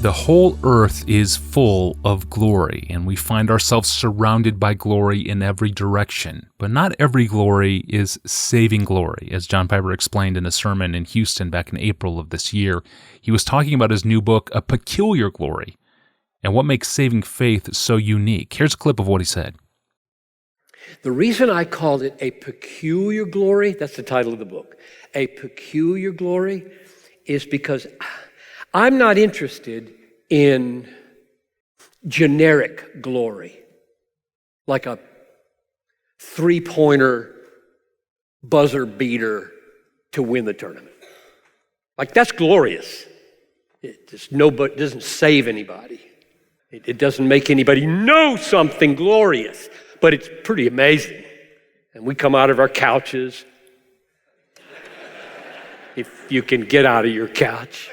The whole earth is full of glory, and we find ourselves surrounded by glory in every direction. But not every glory is saving glory. As John Piper explained in a sermon in Houston back in April of this year, he was talking about his new book, A Peculiar Glory, and what makes saving faith so unique. Here's a clip of what he said. The reason I called it A Peculiar Glory, that's the title of the book, A Peculiar Glory, is because I'm not interested in generic glory, like a three-pointer buzzer beater to win the tournament. Like, that's glorious. It just doesn't save anybody. It doesn't make anybody know something glorious, but it's pretty amazing. And we come out of our couches, if you can get out of your couch.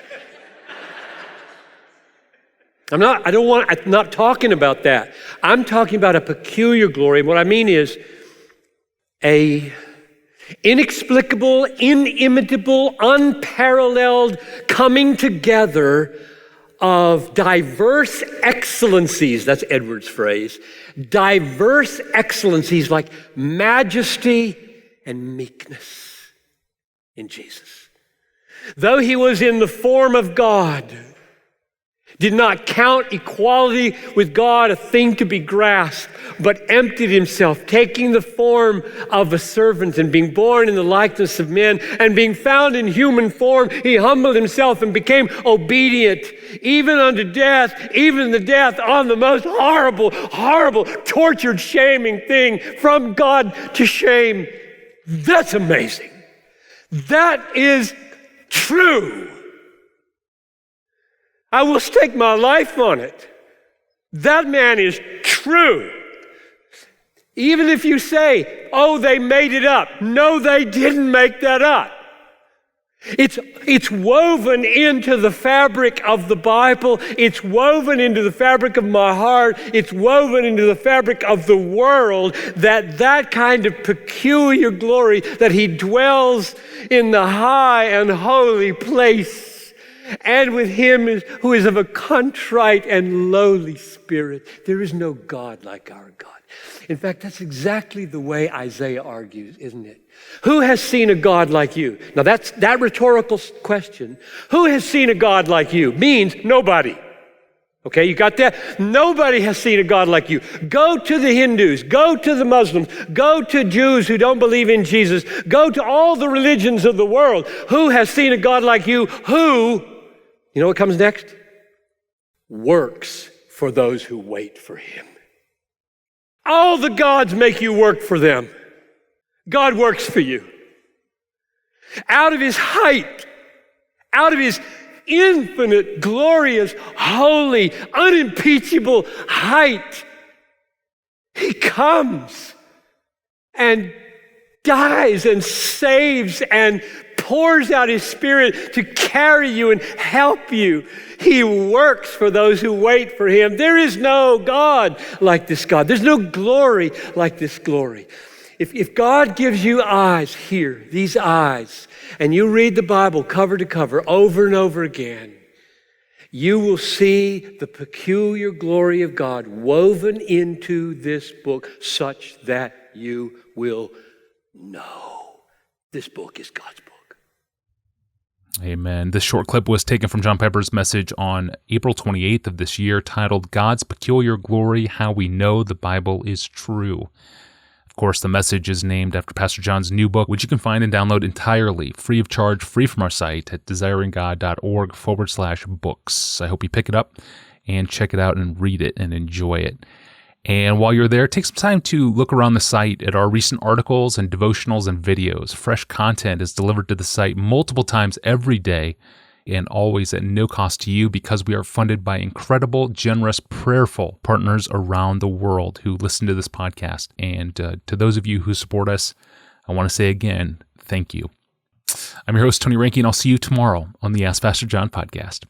I'm not talking about that. I'm talking about a peculiar glory. And what I mean is a inexplicable, inimitable, unparalleled coming together of diverse excellencies. That's Edwards' phrase. Diverse excellencies like majesty and meekness in Jesus. Though he was in the form of God, did not count equality with God a thing to be grasped, but emptied himself, taking the form of a servant and being born in the likeness of men, and being found in human form, he humbled himself and became obedient, even unto death, even the death on the most horrible, tortured, shaming thing, from God to shame. That's amazing. That is true. I will stake my life on it. That man is true. Even if you say, oh, they made it up. No, they didn't make that up. It's woven into the fabric of the Bible. It's woven into the fabric of my heart. It's woven into the fabric of the world, that kind of peculiar glory, that he dwells in the high and holy place, and with him who is of a contrite and lowly spirit. There is no God like our God. In fact, that's exactly the way Isaiah argues, isn't it? Who has seen a God like you? Now that rhetorical question, who has seen a God like you, means nobody. Okay, you got that? Nobody has seen a God like you. Go to the Hindus, go to the Muslims, go to Jews who don't believe in Jesus, go to all the religions of the world. Who has seen a God like you? Who, you know what comes next? Works for those who wait for him. All the gods make you work for them. God works for you. Out of his height, out of his infinite, glorious, holy, unimpeachable height, he comes and dies and saves and pours out his Spirit to carry you and help you. He works for those who wait for him. There is no God like this God. There's no glory like this glory. If God gives you eyes here, these eyes, and you read the Bible cover to cover over and over again, you will see the peculiar glory of God woven into this book such that you will know this book is God's book. Amen. This short clip was taken from John Piper's message on April 28th of this year, titled God's Peculiar Glory, How We Know the Bible is True. Of course, the message is named after Pastor John's new book, which you can find and download entirely, free of charge, free from our site at desiringgod.org/books. I hope you pick it up and check it out and read it and enjoy it. And while you're there, take some time to look around the site at our recent articles and devotionals and videos. Fresh content is delivered to the site multiple times every day and always at no cost to you, because we are funded by incredible, generous, prayerful partners around the world who listen to this podcast. And to those of you who support us, I want to say again, thank you. I'm your host, Tony Reinke, and I'll see you tomorrow on the Ask Pastor John podcast.